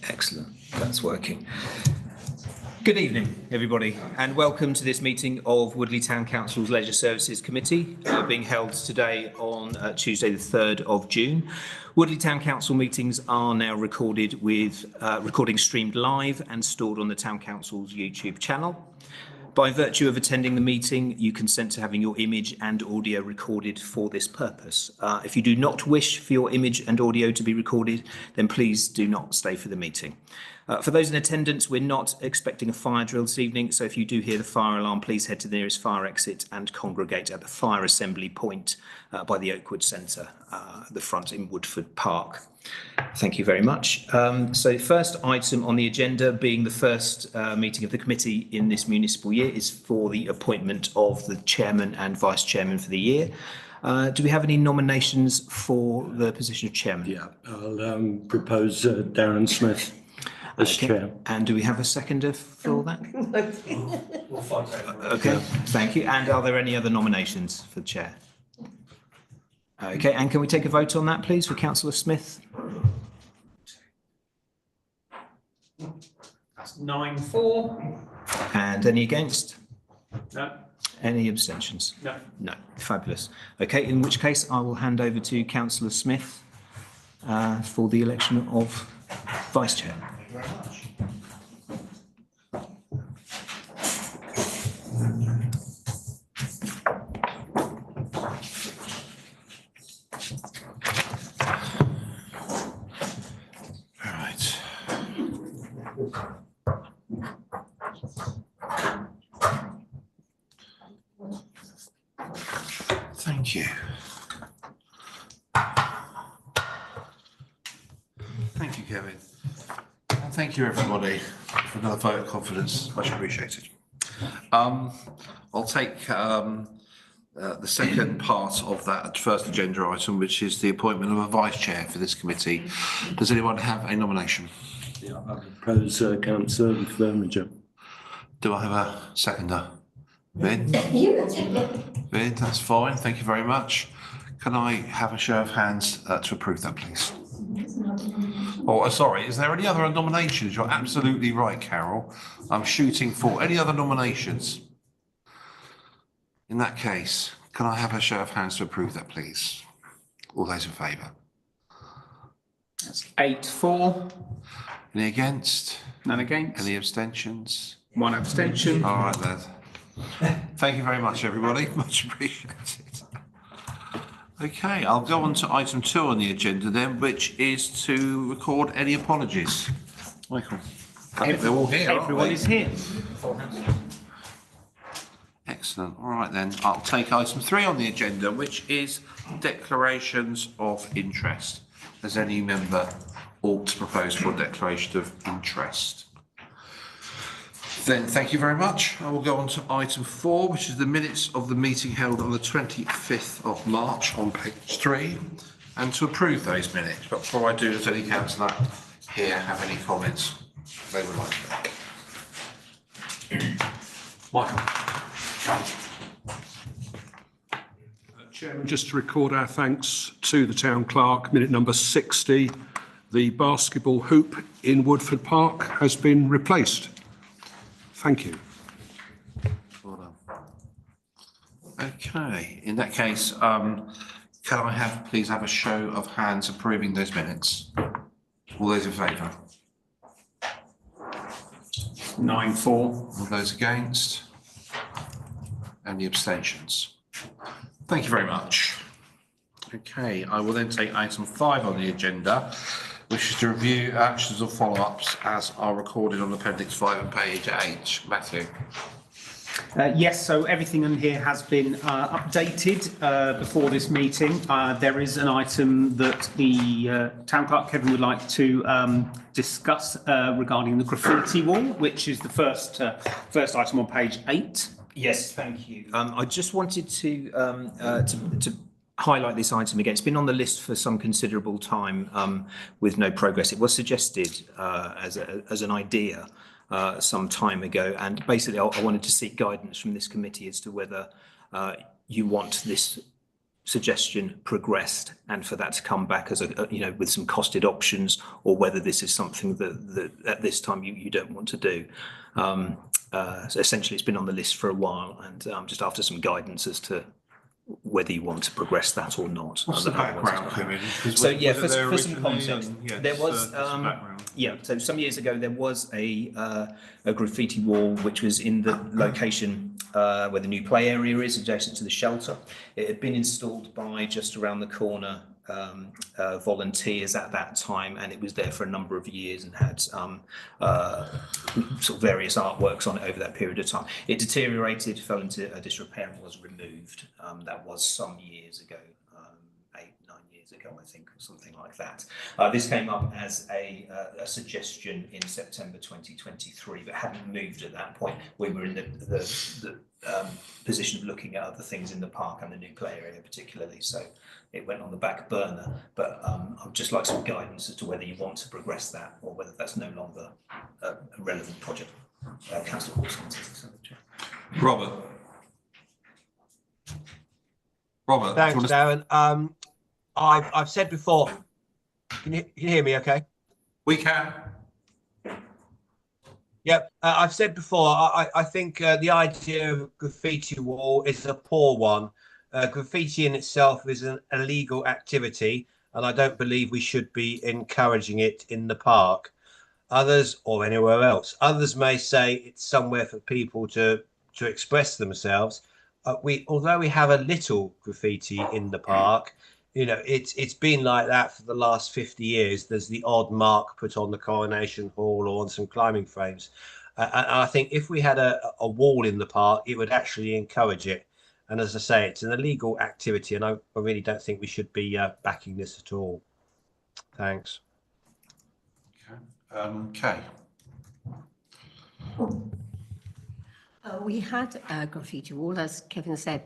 Excellent, that's working. Good evening, everybody, and welcome to this meeting of Woodley Town Council's Leisure Services Committee, being held today on Tuesday the 3rd of June. Woodley Town Council meetings are now recorded with recording streamed live and stored on the Town Council's YouTube channel. By virtue of attending the meeting, you consent to having your image and audio recorded for this purpose. If you do not wish for your image and audio to be recorded, then please do not stay for the meeting. For those in attendance, we're not expecting a fire drill this evening, so if you do hear the fire alarm, please head to the nearest fire exit and congregate at the fire assembly point by the Oakwood Centre, the front in Woodford Park. Thank you very much. So first item on the agenda, being the first meeting of the committee in this municipal year, is for the appointment of the chairman and vice chairman for the year. Do we have any nominations for the position of chairman? Yeah, I'll propose Darren Smith as chair. And do we have a seconder for that? Okay, thank you. And are there any other nominations for the chair? Okay, and can we take a vote on that, please, for Councillor Smith? That's 9-4. And any against? No. Any abstentions? No. No. Fabulous. Okay, in which case I will hand over to Councillor Smith for the election of vice chair. Thank you very much. Thank you. Thank you, Kevin. And thank you, everybody, for another vote of confidence. Much appreciated. I'll take the second part of that first agenda item, which is the appointment of a vice chair for this committee. Does anyone have a nomination? Yeah, I propose Councillor Vermiger. Do I have a seconder? Vin? Vin, that's fine. Thank you very much. Can I have a show of hands to approve that, please? Oh, sorry. Is there any other nominations? You're absolutely right, Carol. I'm shooting for any other nominations. In that case, can I have a show of hands to approve that, please? All those in favour? That's 8-4. Any against? None against. Any abstentions? One abstention. All right, then. Thank you very much, everybody. Much appreciated. Okay, I'll go on to item 2 on the agenda then, which is to record any apologies. Michael, I think they're all here. Everyone is here. Excellent. All right, then. I'll take item 3 on the agenda, which is declarations of interest. Does any member ought to propose for a declaration of interest? Then thank you very much. I will go on to item 4, which is the minutes of the meeting held on the 25th of March on page 3, and to approve those minutes. But before I do, does any councillor here have any comments they would like to make? Michael. Chairman, just to record our thanks to the Town Clerk, minute number 60, the basketball hoop in Woodford Park has been replaced. Thank you. Well done. Okay, in that case, can I please have a show of hands approving those minutes? All those in favour? 9-4. All those against? Any abstentions? Thank you very much. Okay, I will then take item 5 on the agenda, which is to review actions or follow-ups as are recorded on Appendix 5 and page 8. Matthew. Yes, so everything in here has been updated before this meeting. There is an item that the Town Clerk, Kevin, would like to discuss regarding the graffiti wall, which is the first item on page 8. Yes, thank you. I just wanted to highlight this item again. It's been on the list for some considerable time with no progress. It was suggested as an idea some time ago, and basically I wanted to seek guidance from this committee as to whether you want this suggestion progressed and for that to come back as with some costed options, or whether this is something that at this time you don't want to do. So essentially it's been on the list for a while, and just after some guidance as to whether you want to progress that or not. What's the background, Kevin? So yeah, for some context, there was so some years ago there was a graffiti wall which was in the location where the new play area is, adjacent to the shelter. It had been installed by just around the corner volunteers at that time, and it was there for a number of years and had sort of various artworks on it over that period of time. It deteriorated, fell into disrepair, and was removed. That was some years ago, 8-9 years ago, I think, or something like that. This came up as a suggestion in September 2023, but hadn't moved at that point. We were in the position of looking at other things in the park and the new play area particularly, so it went on the back burner. But I'd just like some guidance as to whether you want to progress that or whether that's no longer a relevant project. Councillor Hawson. Robert. Thanks, Darren. I've said before. Can you hear me? Okay. We can. Yep. I've said before. I think the idea of a graffiti wall is a poor one. Graffiti in itself is an illegal activity, and I don't believe we should be encouraging it in the park. Others, or anywhere else, others may say it's somewhere for people to express themselves. Although we have a little graffiti in the park, it's been like that for the last 50 years. There's the odd mark put on the Coronation Hall or on some climbing frames. And I think if we had a wall in the park, it would actually encourage it. And as I say, it's an illegal activity, and I really don't think we should be backing this at all. Thanks. Kay. We had a graffiti wall, as Kevin said,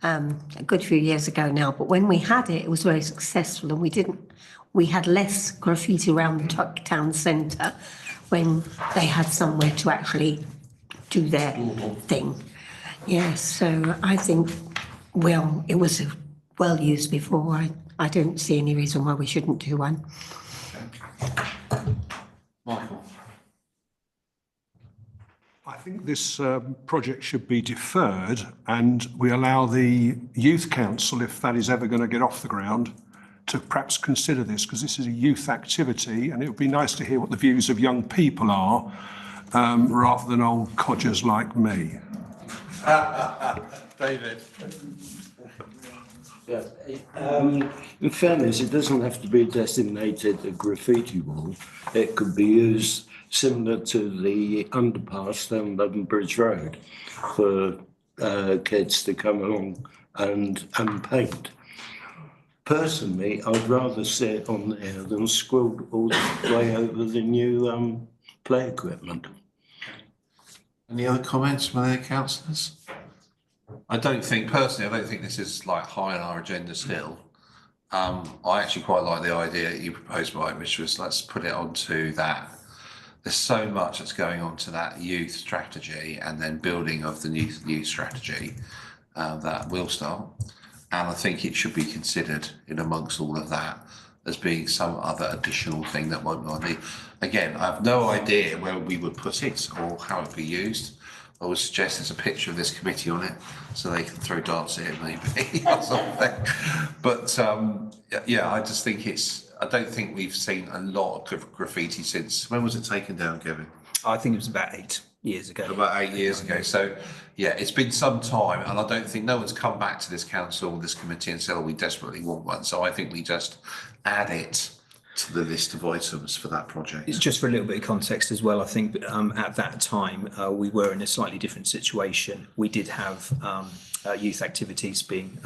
a good few years ago now. But when we had it, it was very successful, and we had less graffiti around the town centre when they had somewhere to actually do their thing. Yes, so I think, well, it was well used before. I don't see any reason why we shouldn't do one. Michael. I think this project should be deferred, and we allow the youth council, if that is ever going to get off the ground, to perhaps consider this, because this is a youth activity, and it would be nice to hear what the views of young people are, rather than old codgers like me. David. Yeah. In fairness, it doesn't have to be designated a graffiti wall. It could be used similar to the underpass down London Bridge Road for kids to come along and paint. Personally, I'd rather see it on there than squirrel all the way over the new play equipment. Any other comments from any councillors? I don't think this is like high on our agenda still. I actually quite like the idea that you proposed, Mike, which was let's put it onto that. There's so much that's going on to that youth strategy and then building of the new youth strategy that will start. And I think it should be considered in amongst all of that as being some other additional thing that might be. Again, I have no idea where we would put it or how it would be used. I would suggest there's a picture of this committee on it so they can throw darts at it maybe or something. But yeah, I just think I don't think we've seen a lot of graffiti since, when was it taken down, Kevin? I think it was about 8 years ago. About 8 years ago. So yeah, it's been some time, and I don't think no one's come back to this council, this committee, and said, oh, we desperately want one. So I think we just add it to the list of items for that project. It's just for a little bit of context as well. I think at that time we were in a slightly different situation. We did have youth activities being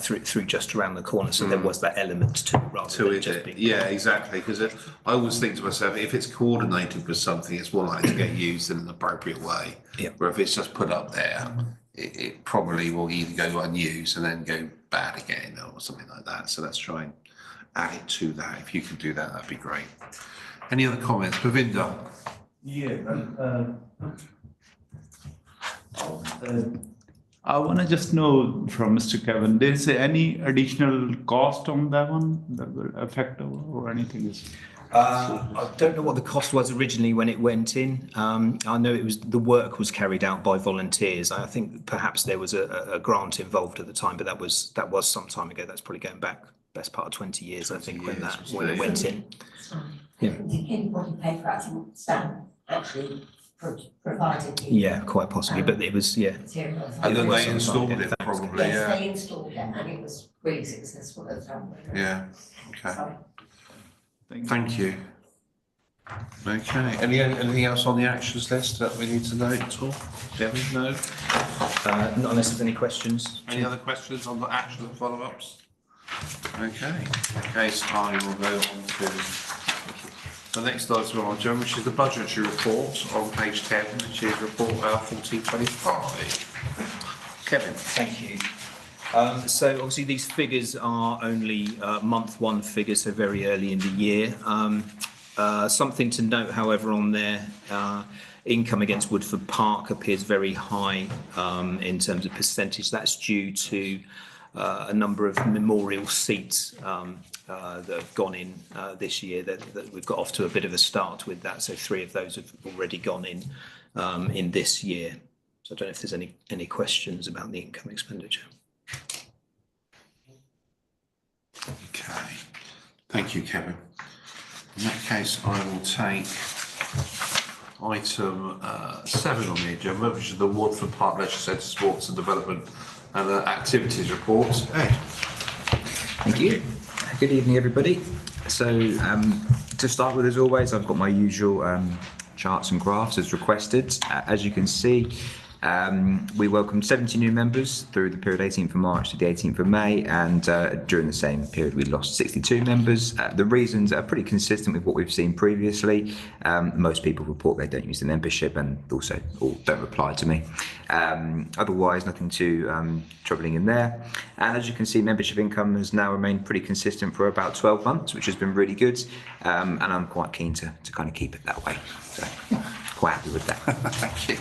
through just around the corner, so there was that element to it rather than just being. Yeah, exactly. Because I always think to myself, if it's coordinated with something, it's more likely to get used in an appropriate way. Yeah. Where if it's just put up there, it probably will either go unused and then go bad again or something like that. So let's try and add it to that. If you could do that, that'd be great. Any other comments, Pravinda? Yeah, I want to just know from Mr. Kevin, is there any additional cost on that one that will affect or anything? I don't know what the cost was originally when it went in. I know the work was carried out by volunteers. I think perhaps there was a grant involved at the time, but that was some time ago. That's probably going back best part of 20 years, I think, when it went in. Yeah. Did anybody pay for it? Stan actually provided the Yeah, quite possibly, but it was, yeah. materials. And then they Some installed time ago. it probably, Yes, yeah. they installed it and it was really successful at the time. Yeah, okay. Sorry. Thank you. Okay, anything else on the actions list that we need to note at all? Kevin, no? Not unless there's any questions. Any other questions on the action and follow-ups? Okay, so I will go on to the next item on our agenda, which is the budgetary report on page 10, which is report 1425. Kevin. Thank you. So obviously these figures are only month one figures, so very early in the year. Something to note, however, on there, income against Woodford Park appears very high in terms of percentage. That's due to a number of memorial seats that have gone in this year. That we've got off to a bit of a start with that. So 3 of those have already gone in this year. So I don't know if there's any questions about the income expenditure. Okay, thank you, Kevin. In that case, I will take item 7 on the agenda, which is the Woodford Park Leisure Centre Sports and Development and Activities Report. Ed. Thank you. Good evening, everybody. So to start with, as always, I've got my usual charts and graphs as requested. As you can see, we welcomed 70 new members through the period 18th of March to the 18th of May, and during the same period we lost 62 members. The reasons are pretty consistent with what we've seen previously. Most people report they don't use the membership and also all don't reply to me. Otherwise, nothing too troubling in there. And as you can see, membership income has now remained pretty consistent for about 12 months, which has been really good. And I'm quite keen to kind of keep it that way. So quite happy with that. Thank you.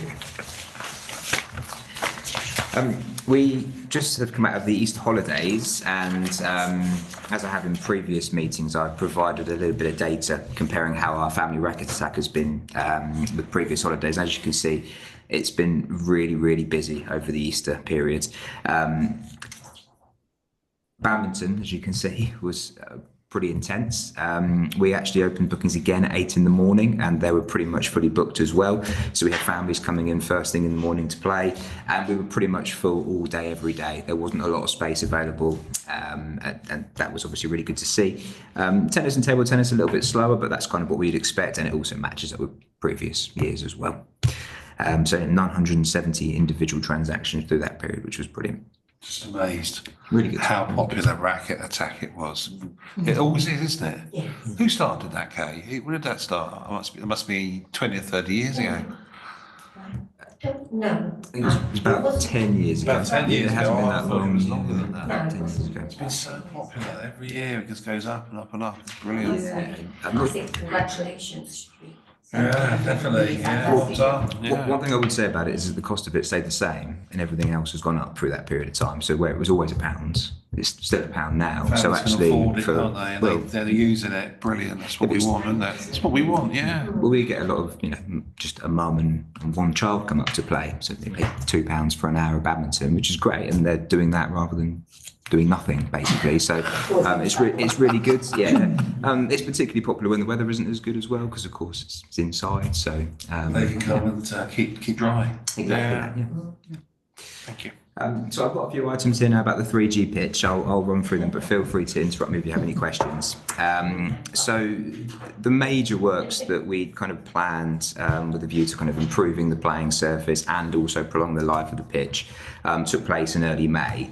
We just have come out of the Easter holidays, and as I have in previous meetings, I've provided a little bit of data comparing how our family record attack has been with previous holidays. As you can see, it's been really, really busy over the Easter period. Badminton, as you can see, was pretty intense. We actually opened bookings again at 8 in the morning, and they were pretty much fully booked as well. So we had families coming in first thing in the morning to play, and we were pretty much full all day, every day. There wasn't a lot of space available, and that was obviously really good to see. Tennis and table tennis a little bit slower, but that's kind of what we'd expect, and it also matches up with previous years as well. So 970 individual transactions through that period, which was brilliant. Just amazed Really good. how popular racket attack it was. It always is, isn't it? Yes. Who started that, Kay? When did that start? It must be 20 or 30 years ago. No. I think it was about 10 years ago. About 10 years It hasn't ago. been I that thought it long. was longer than that. About 10 years ago. It's been so popular. Every year it just goes up and up and up. It's brilliant. I think congratulations. Yeah, definitely. Yeah. Well done. Yeah. One thing I would say about it is that the cost of it stayed the same, and everything else has gone up through that period of time. So where it was always £1, it's still £1 now. Families So can actually, afford it, can't they? And well, they're using it. Brilliant. That's what we want, isn't it? That's what we want. Yeah. well, we get a lot of, just a mum and one child come up to play. So they pay £2 for an hour of badminton, which is great, and they're doing that rather than doing nothing, basically. So it's really good. Yeah, it's particularly popular when the weather isn't as good as well, because of course it's inside. So They can come and keep dry. exactly that, yeah. Thank you. So I've got a few items here now about the 3G pitch. I'll run through them, but feel free to interrupt me if you have any questions. So the major works that we kind of planned with a view to kind of improving the playing surface and also prolong the life of the pitch took place in early May.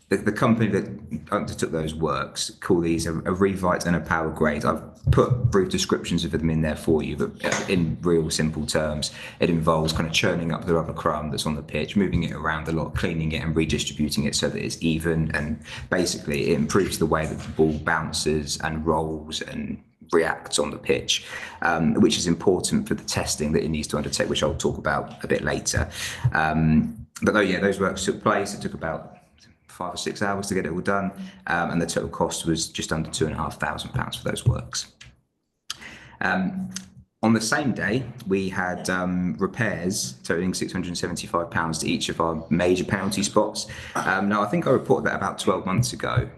The company that undertook those works call these a Revite and a Power Grade. I've put brief descriptions of them in there for you, but in real simple terms, it involves kind of churning up the rubber crumb that's on the pitch, moving it around a lot, cleaning it and redistributing it so that it's even, and basically it improves the way that the ball bounces and rolls and reacts on the pitch, which is important for the testing that it needs to undertake, which I'll talk about a bit later. those works took place. It took about 5 or 6 hours to get it all done, and the total cost was just under £2,500 for those works. On the same day, we had repairs totaling £675 to each of our major penalty spots. Now, I think I reported that about 12 months ago,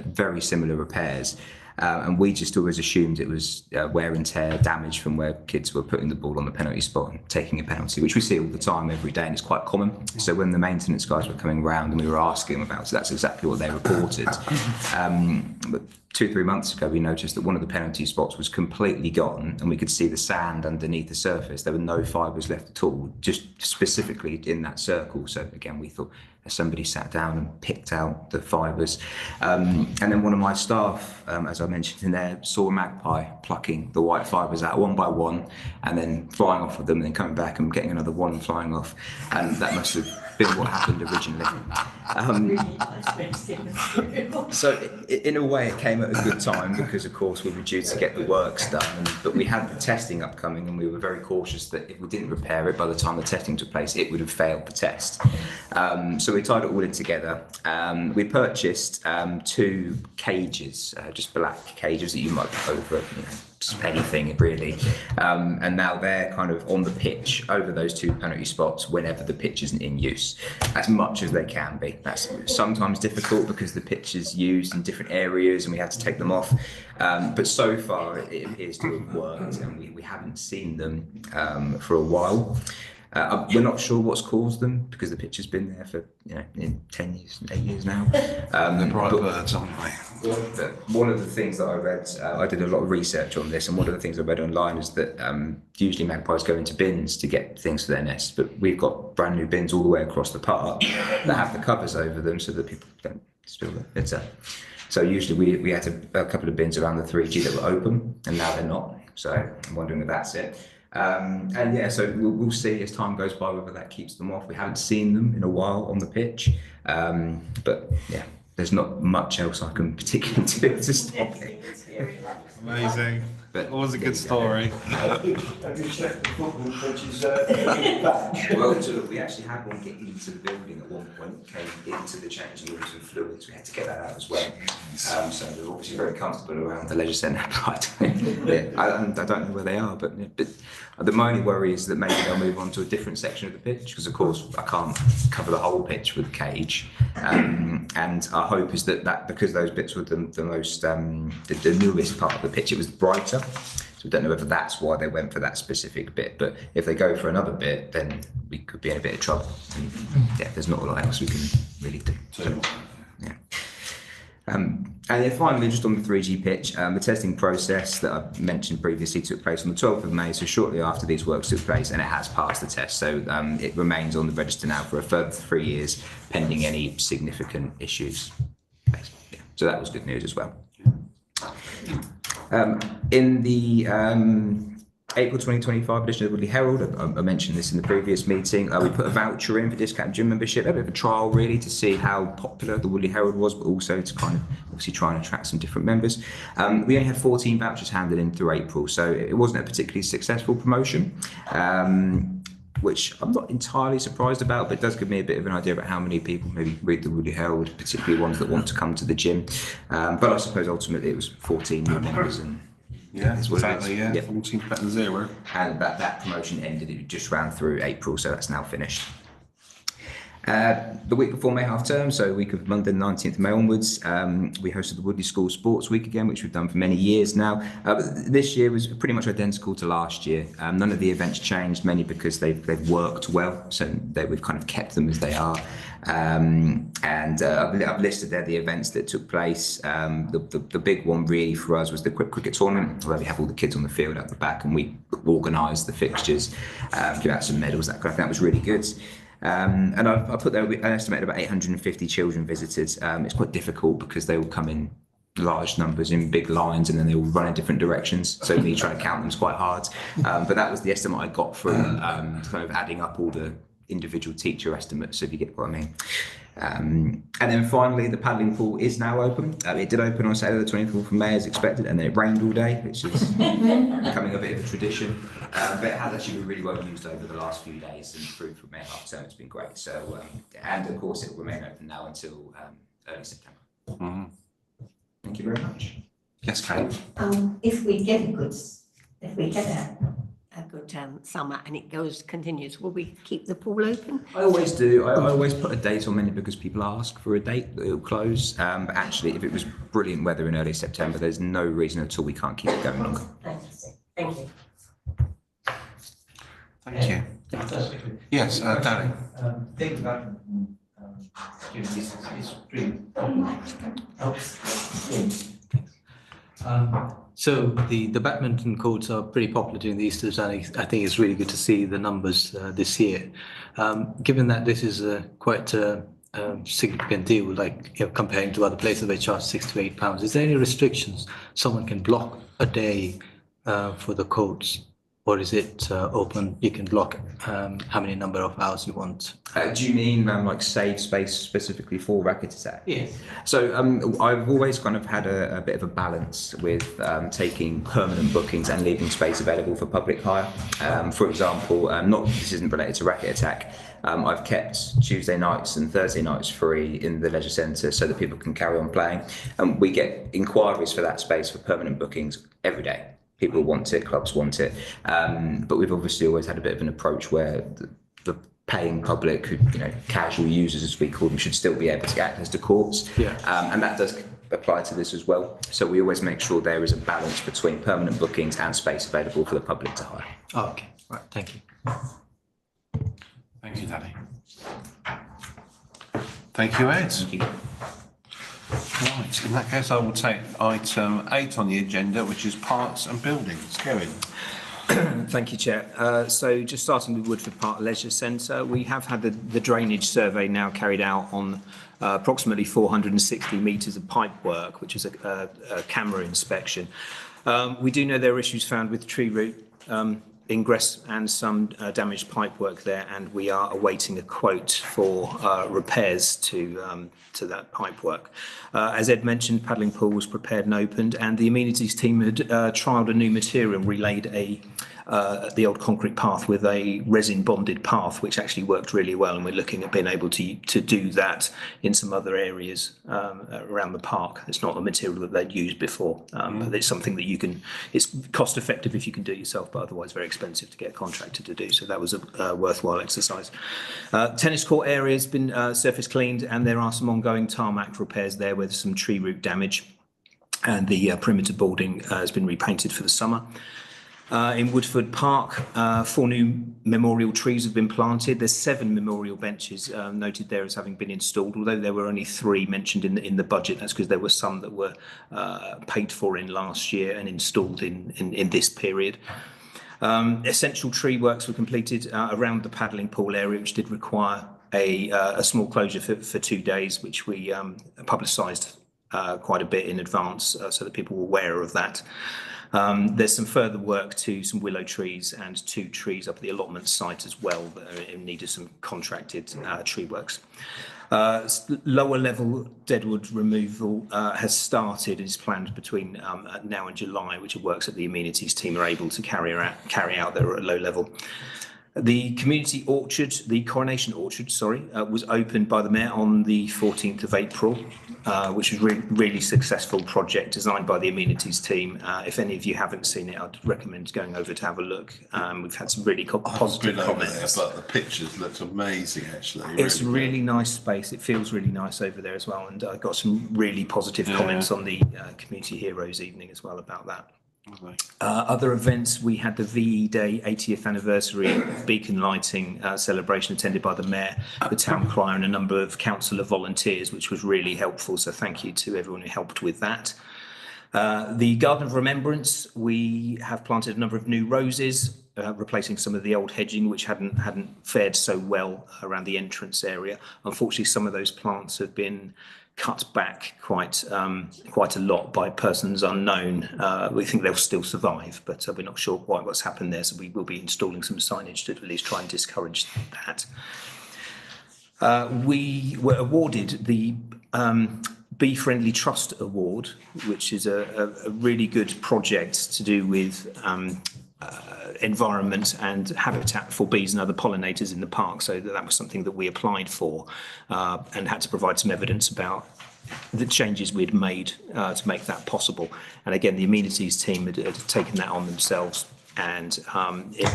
very similar repairs. And we just always assumed it was wear and tear, damage from where kids were putting the ball on the penalty spot and taking a penalty, which we see all the time, every day, and it's quite common. So when the maintenance guys were coming around and we were asking them about it, that's exactly what they reported. But 2-3 months ago, we noticed that one of the penalty spots was completely gone, and we could see the sand underneath the surface. There were no fibres left at all, just specifically in that circle. So again, we thought somebody sat down and picked out the fibres. And then one of my staff, as I mentioned in there, saw a magpie plucking the white fibres out one by one and then flying off with them and then coming back and getting another one and flying off. And that must have been what happened originally. So in a way, it came at a good time because, of course, we were due to get the works done, but we had the testing upcoming, and we were very cautious that if we didn't repair it by the time the testing took place, it would have failed the test. So we tied it all in together. We purchased 2 cages, just black cages that you might put over, just anything really. And now they're kind of on the pitch over those 2 penalty spots whenever the pitch isn't in use, as much as they can be. That's sometimes difficult because the pitch is used in different areas and we have to take them off. But so far it appears to have worked, and we haven't seen them for a while. We're not sure what's caused them because the pitch has been there for 10 years, 8 years now. They're bright birds, aren't they? One of the things that I read, I did a lot of research on this, and one of the things I read online is that usually magpies go into bins to get things for their nests, but we've got brand new bins all the way across the park that have the covers over them so that people don't spill the litter. So usually we had a couple of bins around the 3G that were open, and now they're not. So I'm wondering if that's it. So we'll see as time goes by whether that keeps them off. We haven't seen them in a while on the pitch, but yeah, there's not much else I can particularly do to stop it. Amazing. But it was a good story. Have you checked the football pitches Well, we actually had one get into the building at one point, came into the changing rooms and fluids. We had to get that out as well. So they're obviously very comfortable around the leisure centre. I don't know where they are, but my only worry is that maybe they'll move on to a different section of the pitch, because of course I can't cover the whole pitch with cage. And our hope is that because those bits were the most, the newest part of the pitch, it was brighter. So we don't know whether that's why they went for that specific bit, but if they go for another bit, then we could be in a bit of trouble. And, there's not a lot else we can really do. So, yeah. And then finally, just on the 3G pitch, the testing process that I mentioned previously took place on the 12th of May, so shortly after these works took place, and it has passed the test. So it remains on the register now for a further 3 years, pending any significant issues. Yeah. So that was good news as well. In the April 2025 edition of the Woodley Herald, I mentioned this in the previous meeting, we put a voucher in for discount gym membership, a bit of a trial really to see how popular the Woodley Herald was, but also to kind of obviously try and attract some different members. We only had 14 vouchers handed in through April, so it wasn't a particularly successful promotion, which I'm not entirely surprised about, but it does give me a bit of an idea about how many people maybe read the Woodley Herald, particularly ones that want to come to the gym. But I suppose ultimately it was 14 new members, and Yeah, is what it exactly. is. Yeah, Yep. 14 better than 0. And that promotion ended, it just ran through April, so that's now finished. The week before May half term, so week of Monday the 19th of May onwards, we hosted the Woodley School Sports Week again, which we've done for many years now. This year was pretty much identical to last year. None of the events changed, mainly because they've worked well, so we've kind of kept them as they are. I've listed there the events that took place. The big one really for us was the cricket tournament, where we have all the kids on the field at the back, and we organised the fixtures, give out some medals, that kind of thing. That was really good. And I put there an estimated about 850 children visited. It's quite difficult because they all come in large numbers in big lines, and then they all run in different directions. So me trying to count them is quite hard. But that was the estimate I got from kind of adding up all the individual teacher estimates, if you get what I mean. And then finally, the paddling pool is now open. It did open on Saturday the 24th of May as expected, and then it rained all day, which is becoming a bit of a tradition. But it has actually been really well used over the last few days and through from May half term. It's been great. So, and of course, it will remain open now until early September. Mm-hmm. Thank you very much. Yes, Kate. If we get a good summer and it continues, will we keep the pool open? I always do. I always put a date on many because people ask for a date that it'll close. But actually, if it was brilliant weather in early September, there's no reason at all we can't keep it going longer. Thank you. Thank you. Yes, Danny. Think about is pretty so the badminton courts are pretty popular during the Easter, and I think it's really good to see the numbers this year. Given that this is quite a significant deal, like comparing to other places they charge £6 to £8, is there any restrictions? Someone can block a day for the courts, or is it open? You can block how many number of hours you want. Do you mean like save space specifically for Racket Attack? Yeah. So I've always kind of had a bit of a balance with taking permanent bookings and leaving space available for public hire. For example, this isn't related to Racket Attack. I've kept Tuesday nights and Thursday nights free in the leisure centre so that people can carry on playing. And we get inquiries for that space for permanent bookings every day. People want it, clubs want it. But we've obviously always had a bit of an approach where the paying public, casual users as we call them, should still be able to get access to courts. Yeah. And that does apply to this as well. So we always make sure there is a balance between permanent bookings and space available for the public to hire. Oh, okay, right, thank you. Thank you, Danny. Thank you, Ed. Thank you. Right, in that case, I will take item 8 on the agenda, which is parks and buildings. Kevin. Thank you, Chair. So just starting with Woodford Park Leisure Centre, we have had the drainage survey now carried out on approximately 460 metres of pipe work, which is a camera inspection. We do know there are issues found with tree root ingress and some damaged pipe work there, and we are awaiting a quote for repairs to that pipe work. As Ed mentioned, paddling pool was prepared and opened, and the amenities team had trialled a new material, relayed the old concrete path with a resin bonded path, which actually worked really well, and we're looking at being able to do that in some other areas around the park. It's not a material that they'd used before, but it's something that it's cost effective if you can do it yourself, but otherwise very expensive to get a contractor to do. So that was a worthwhile exercise. Tennis court area has been surface cleaned, and there are some ongoing tarmac repairs there with some tree root damage, and the perimeter boarding has been repainted for the summer. In Woodford Park, 4 new memorial trees have been planted. There's 7 memorial benches noted there as having been installed, although there were only 3 mentioned in the budget. That's because there were some that were paid for in last year and installed in this period. Essential tree works were completed around the paddling pool area, which did require a small closure for 2 days, which we publicised quite a bit in advance so that people were aware of that. There's some further work to some willow trees and 2 trees up at the allotment site as well that are in need of some contracted tree works. Lower level deadwood removal has started and is planned between now and July, which works that the amenities team are able to carry out there at a low level. The community orchard, the Coronation Orchard, was opened by the Mayor on the 14th of April, which was a really successful project designed by the amenities team. If any of you haven't seen it, I'd recommend going over to have a look. We've had some really positive comments. But the pictures looked amazing, actually. It's a really nice space. It feels really nice over there as well. And I got some really positive comments on the Community Heroes evening as well about that. Other events, we had the VE Day 80th anniversary beacon lighting celebration attended by the Mayor, the Town Crier and a number of councillor volunteers, which was really helpful. So thank you to everyone who helped with that. The Garden of Remembrance, we have planted a number of new roses, replacing some of the old hedging which hadn't fared so well around the entrance area. Unfortunately, some of those plants have been cut back quite a lot by persons unknown. We think they'll still survive, but we're not sure quite what's happened there. So we will be installing some signage to at least try and discourage that. We were awarded the Bee Friendly Trust Award, which is a really good project to do with environment and habitat for bees and other pollinators in the park. So that was something that we applied for and had to provide some evidence about the changes we'd made to make that possible. And again, the amenities team had taken that on themselves and it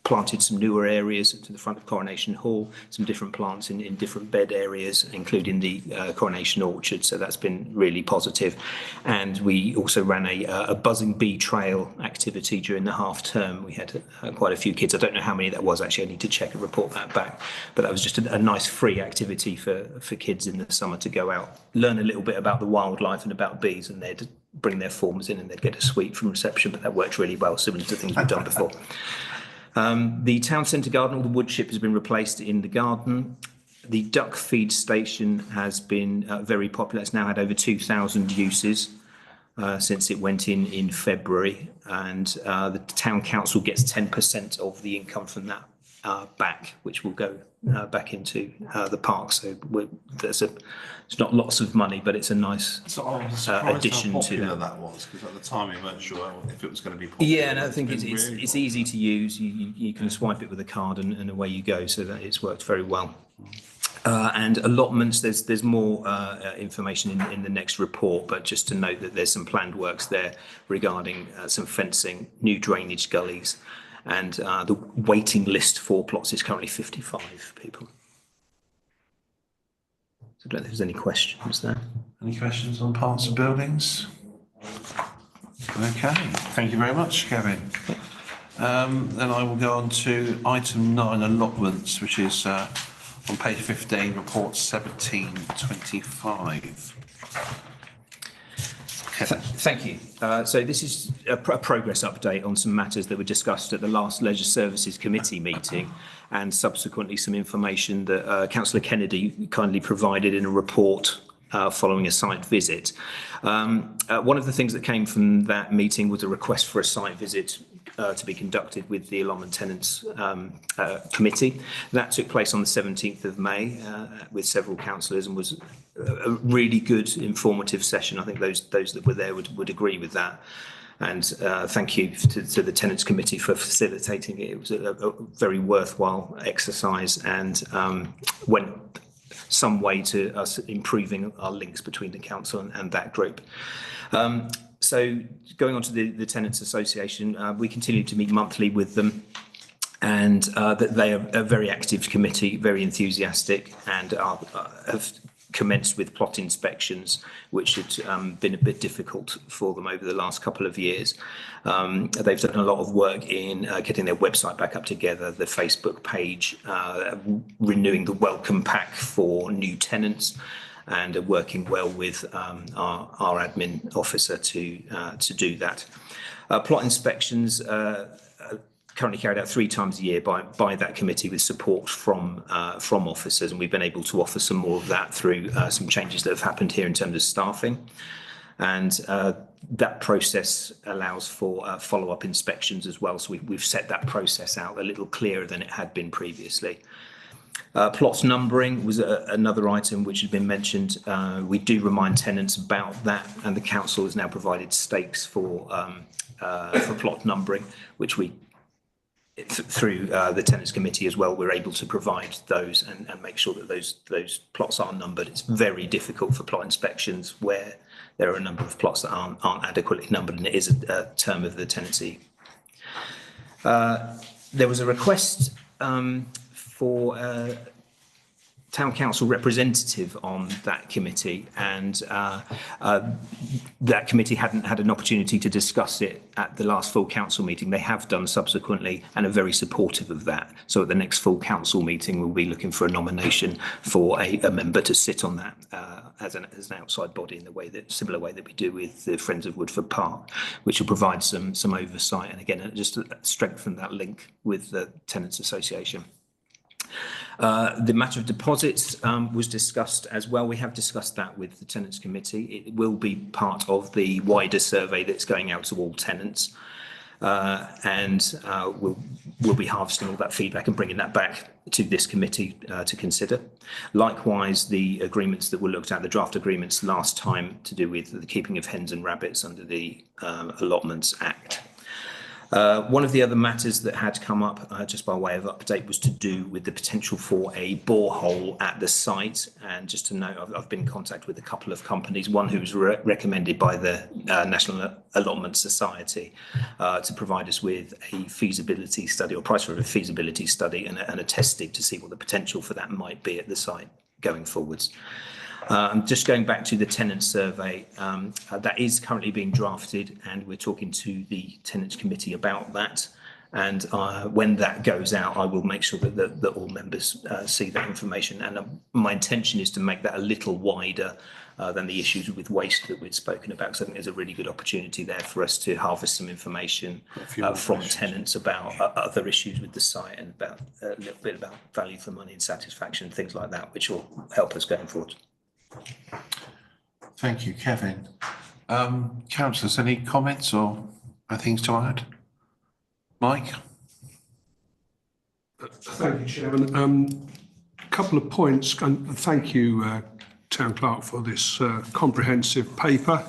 planted some newer areas to the front of Coronation Hall, some different plants in different bed areas, including the Coronation Orchard. So that's been really positive. And we also ran a buzzing bee trail activity during the half term. We had quite a few kids. I don't know how many that was actually. I need to check and report that back. But that was just a nice free activity for kids in the summer to go out, learn a little bit about the wildlife and about bees, and they'd bring their forms in and they'd get a sweet from reception. But that worked really well, similar to things we've done before. The town centre garden, all the wood chip has been replaced in the garden. The duck feed station has been very popular. It's now had over 2,000 uses since it went in February, and the town council gets 10% of the income from that back, which will go back into the park. So it's not lots of money, but it's a nice addition to that. That was, because at the time we weren't sure if it was going to be popular. Yeah, and I think it's easy to use. You can swipe it with a card and away you go. So that it's worked very well. And allotments, there's more information in the next report, but just to note that there's some planned works there regarding some fencing, new drainage gullies, and the waiting list for plots is currently 55 people. So I don't know if there's any questions there. Any questions on parts and buildings? Okay, thank you very much, Kevin. Then I will go on to item 9, allotments, which is on page 15, report 1725. Thank you. So this is a progress update on some matters that were discussed at the last Leisure Services Committee meeting, and subsequently some information that Councillor Kennedy kindly provided in a report following a site visit. One of the things that came from that meeting was a request for a site visit to be conducted with the Allotment Tenants Committee. That took place on the 17th of May with several councillors and was a really good informative session. I think those that were there would agree with that. And thank you to the Tenants Committee for facilitating it. It was a very worthwhile exercise and went some way to us improving our links between the council and that group. So going on to the Tenants Association, we continue to meet monthly with them, and that they are a very active committee, very enthusiastic, and have commenced with plot inspections, which had been a bit difficult for them over the last couple of years. They've done a lot of work in getting their website back up together, the Facebook page, renewing the welcome pack for new tenants, and are working well with our admin officer to do that. Plot inspections currently carried out 3 times a year by that committee with support from officers, and we've been able to offer some more of that through some changes that have happened here in terms of staffing. And that process allows for follow-up inspections as well. So we've set that process out a little clearer than it had been previously. Plots numbering was another item which had been mentioned. We do remind tenants about that, and the council has now provided stakes for plot numbering, which we, through the Tenants Committee as well, we're able to provide those and make sure that those plots are numbered. It's very difficult for plot inspections where there are a number of plots that aren't adequately numbered, and it is a term of the tenancy. There was a request for town council representative on that committee, and that committee hadn't had an opportunity to discuss it at the last full council meeting. They have done subsequently and are very supportive of that. So at the next full council meeting, we'll be looking for a nomination for a member to sit on that as an outside body in the similar way that we do with the Friends of Woodford Park, which will provide some oversight and again just to strengthen that link with the Tenants Association. The matter of deposits was discussed as well. We have discussed that with the Tenants Committee. It will be part of the wider survey that's going out to all tenants. We'll be harvesting all that feedback and bringing that back to this committee to consider. Likewise, the agreements that were looked at, the draft agreements last time to do with the keeping of hens and rabbits under the Allotments Act. One of the other matters that had come up, just by way of update, was to do with the potential for a borehole at the site. And just to note, I've been in contact with a couple of companies, one who was recommended by the National Allotment Society to provide us with a feasibility study or price for a feasibility study and a testing to see what the potential for that might be at the site going forwards. Just going back to the tenant survey, that is currently being drafted and we're talking to the tenants committee about that. And when that goes out, I will make sure that all members see that information. And my intention is to make that a little wider than the issues with waste that we'd spoken about. So I think there's a really good opportunity there for us to harvest some information from tenants about other issues with the site and about a little bit about value for money and satisfaction, things like that, which will help us going forward. Thank you, Kevin. Councillors, any comments or things to add? Mike? Thank you, Chairman. A couple of points, and thank you, Town Clerk, for this comprehensive paper.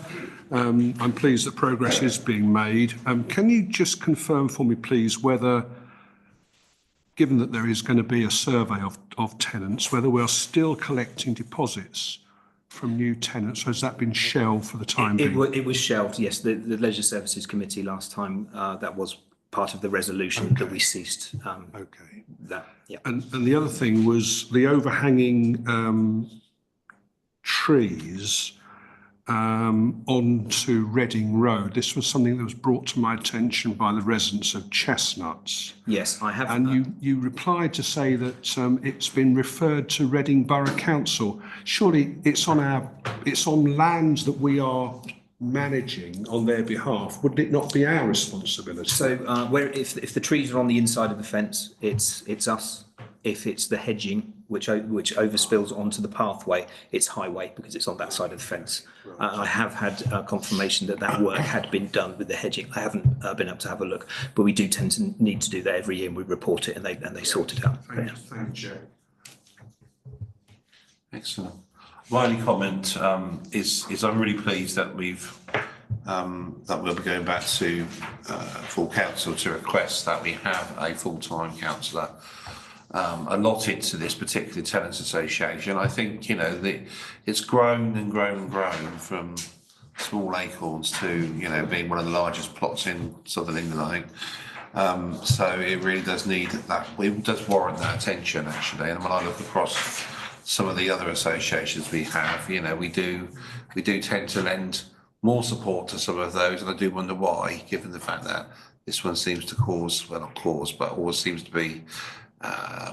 I'm pleased that progress is being made. Can you just confirm for me, please, whether, given that there is going to be a survey of tenants, whether we're still collecting deposits from new tenants, or has that been shelved for the time being? It was shelved, yes. The Leisure Services Committee last time, that was part of the resolution that we ceased. Okay. That, yeah. And the other thing was the overhanging trees onto Reading Road. This was something that was brought to my attention by the residents of Chestnuts. Yes, I have. And you replied to say that it's been referred to Reading Borough Council. Surely it's on lands that we are managing on their behalf. Would it not be our responsibility? So if the trees are on the inside of the fence, it's us. If it's the hedging, which overspills onto the pathway, it's highway because it's on that side of the fence. I have had confirmation that work had been done with the hedging. I haven't been able to have a look, but we do tend to need to do that every year and we report it and they sort it out. Thank you. Excellent. My only comment is I'm really pleased that that we'll be going back to full council to request that we have a full-time councillor allotted to this particular tenants association. I think, it's grown and grown and grown from small acorns to, being one of the largest plots in southern England, I think. So it really does need that, it does warrant that attention actually. And when I look across some of the other associations we have, we do tend to lend more support to some of those, and I do wonder why, given the fact that this one seems to always seems to be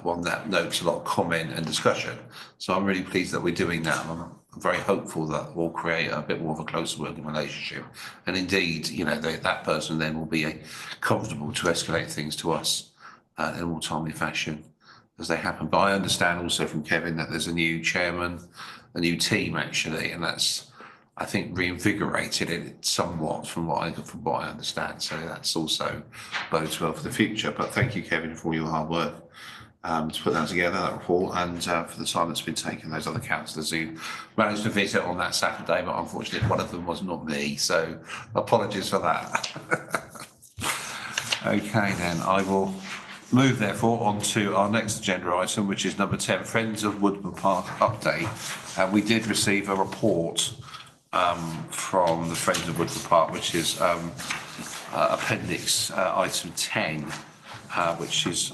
one that notes a lot of comment and discussion. So I'm really pleased that we're doing that. I'm very hopeful that we'll create a bit more of a closer working relationship. And indeed, that person then will be comfortable to escalate things to us in a more timely fashion as they happen. But I understand also from Kevin that there's a new chairman, a new team actually, and that's, I think, reinvigorated it somewhat from what I understand. So that's also bodes well for the future. But thank you, Kevin, for all your hard work to put that together, that report, and for the time that's been taken. Those other councillors who managed to visit on that Saturday, but unfortunately one of them was not me. So apologies for that. Okay, then I will move therefore on to our next agenda item, which is number 10, Friends of Woodman Park update. And we did receive a report from the Friends of Woodman Park, which is appendix item 10, which is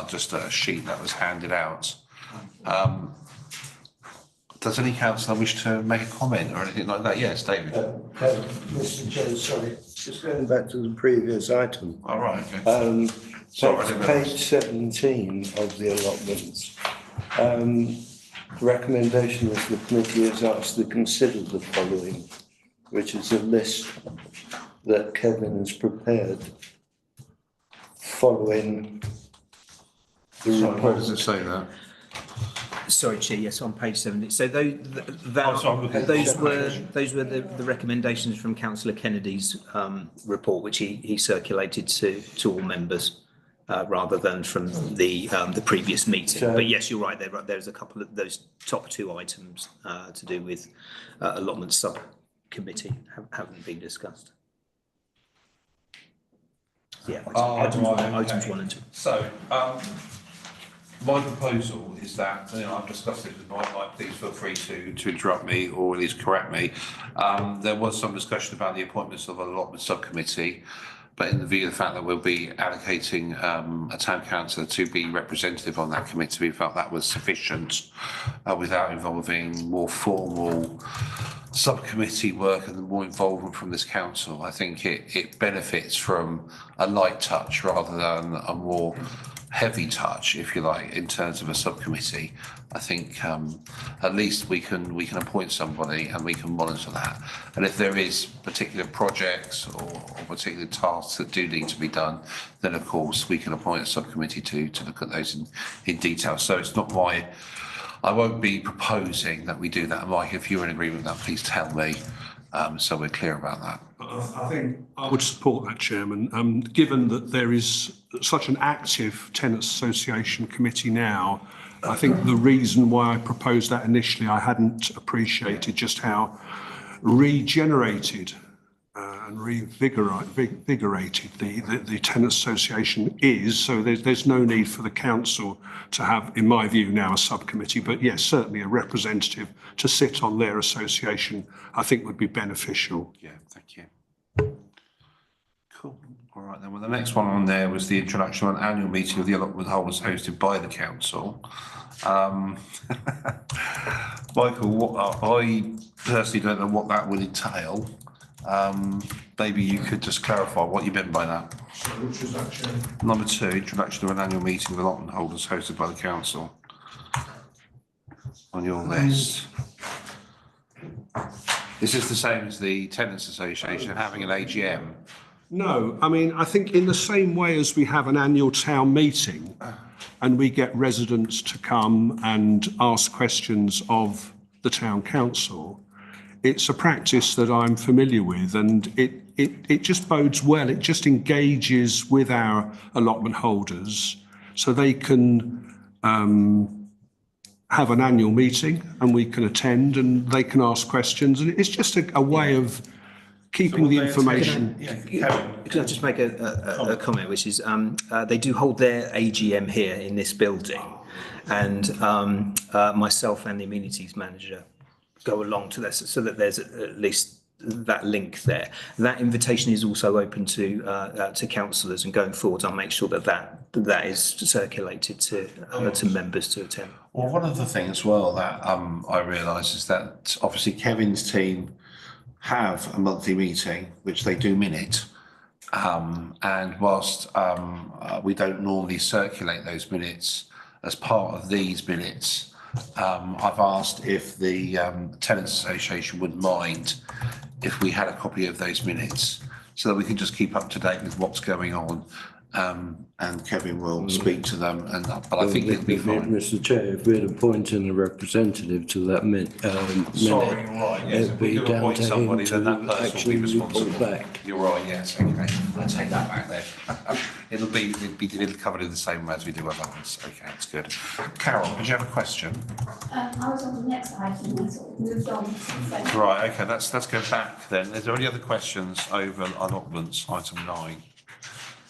just a sheet that was handed out. Does any councillor wish to make a comment or anything like that? Yes, David. Mr. Chair, sorry, just going back to the previous item. All right. Okay. So page 17 of the allotments. The recommendation is the committee is asked to consider the following, which is a list that Kevin has prepared following the report. Where does it say that? Sorry, Chair, yes, on page 70. So those were the recommendations from Councillor Kennedy's report, which he circulated to all members rather than from the previous meeting. But yes, you're right. There's a couple of those top two items to do with allotment subcommittee haven't been discussed. Yeah, items 1 and 2. So, my proposal is that, I've discussed it with Mike, please feel free to interrupt me or at least correct me. There was some discussion about the appointments of an allotment subcommittee, but in the view of the fact that we'll be allocating a town councillor to be representative on that committee, we felt that was sufficient without involving more formal subcommittee work and more involvement from this council. I think it benefits from a light touch rather than a more heavy touch, if you like, in terms of a subcommittee. I think at least we can appoint somebody and we can monitor that. And if there is particular projects or particular tasks that do need to be done, then of course we can appoint a subcommittee to look at those in detail. So it's not I won't be proposing that we do that. Mike, if you're in agreement with that, please tell me, so we're clear about that. I think I would support that, Chairman. Given that there is such an active Tenants Association committee now, I think the reason why I proposed that initially, I hadn't appreciated just how regenerated and revigorated the Tenants Association is. So there's no need for the council to have, in my view, now a subcommittee, but yes, certainly a representative to sit on their association, I think would be beneficial. Yeah, thank you. Cool. All right, then. Well, the next one on there was the introduction of an annual meeting of the allotment holders hosted by the council. Michael, I personally don't know what that would entail. Maybe you could just clarify what you meant by that. So which was that, Chairman? Number 2, introduction of an annual meeting of allotment holders hosted by the council. On your list. Is this the same as the Tenants Association having an AGM? No, I mean, I think in the same way as we have an annual town meeting and we get residents to come and ask questions of the town council, it's a practice that I'm familiar with, and it just bodes well. It just engages with our allotment holders so they can have an annual meeting and we can attend and they can ask questions. And it's just a way of keeping the information. Can I just make a comment, which is they do hold their AGM here in this building, and myself and the amenities manager go along to this so that there's at least that link there. That invitation is also open to councillors, and going forward I'll make sure that is circulated to members to attend. Well, one other thing as well that I realise is that obviously Kevin's team have a monthly meeting which they do minute, and whilst we don't normally circulate those minutes as part of these minutes, I've asked if the Tenants Association wouldn't mind if we had a copy of those minutes so that we can just keep up to date with what's going on, and Kevin will speak to them, but I think it'll be fine. Mr. Chair, if we'd appointed a representative to that minute, Sorry, you're right, yes, it'd be down to him then that to person will be actually report responsible. back. You're right, yes, okay, I'll take that back then. It'll be covered in the same way as we do other ones. Okay, that's good. Carol, did you have a question? I was on the next item, I sort of moved on. Right, okay, let's go back then. Is there any other questions over allotments, item 9?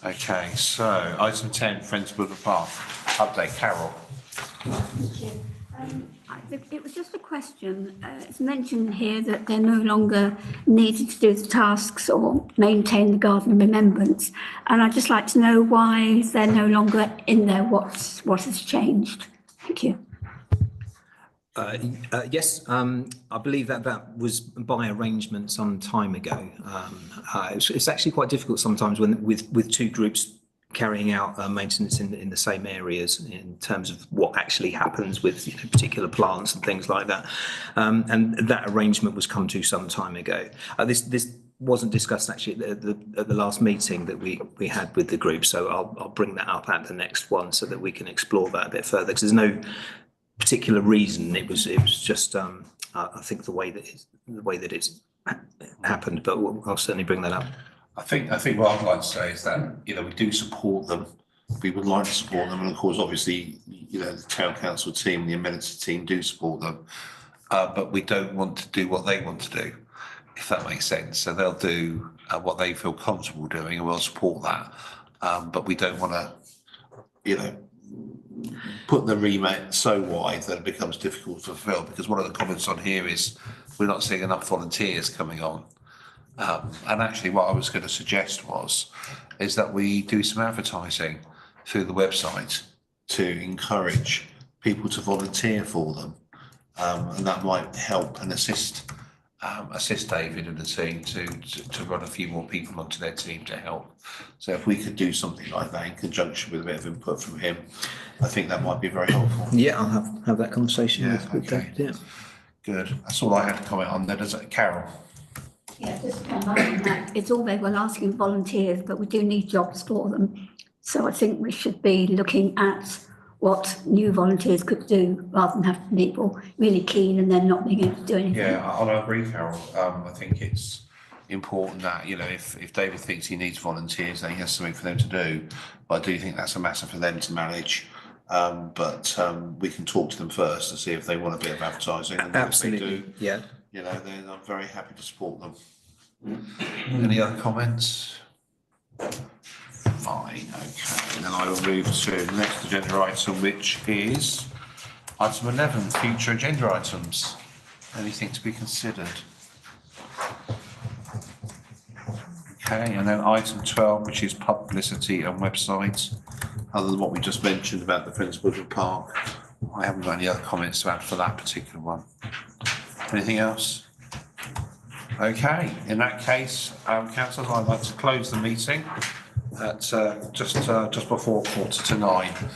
Okay, so item 10, Friendswood Park, update, Carol. It was just a question. It's mentioned here that they're no longer needed to do the tasks or maintain the garden remembrance. And I'd just like to know why they're no longer in there. What has changed? Thank you. Yes, I believe that was by arrangement some time ago. It's actually quite difficult sometimes when with two groups carrying out maintenance in the same areas in terms of what actually happens with particular plants and things like that. And that arrangement was come to some time ago. This wasn't discussed actually at the last meeting that we had with the group, so I'll bring that up at the next one so that we can explore that a bit further, because there's no particular reason. It was just I think the way that it's happened. But I'll certainly bring that up. I think what I'd like to say is that, you know, we do support them. We would like to support them, and of course, obviously, you know, the town council team, the amenity team do support them, but we don't want to do what they want to do, if that makes sense. So they'll do what they feel comfortable doing, and we'll support that. But we don't want to, you know, put the remit so wide that it becomes difficult to fulfil. Because one of the comments on here is we're not seeing enough volunteers coming on. And actually, what I was going to suggest is that we do some advertising through the website to encourage people to volunteer for them, and that might help and assist David and the team to run a few more people onto their team to help. So if we could do something like that in conjunction with a bit of input from him, I think that might be very helpful. Yeah, I'll have that conversation with okay. David. Yeah. Good. That's all I had to comment on there. Does it, Carol? Yeah, just on that, it's all very well asking volunteers, but we do need jobs for them. So I think we should be looking at what new volunteers could do rather than have people really keen and then not being able to do anything. Yeah, I agree, Carol. I think it's important that, you know, if David thinks he needs volunteers, then he has something for them to do. But I do think that's a matter for them to manage. But we can talk to them first to see if they want a bit of advertising. And Absolutely. If they do, yeah. you know, then I'm very happy to support them. Any other comments? Fine, okay. And then I will move to the next agenda item, which is item 11, future agenda items. Anything to be considered? Okay, and then item 12, which is publicity and websites. Other than what we just mentioned about the Prince Woodward Park, I haven't got any other comments to add for that particular one. Anything else? Okay, in that case, councillors, I'd like to close the meeting at just before 8:45.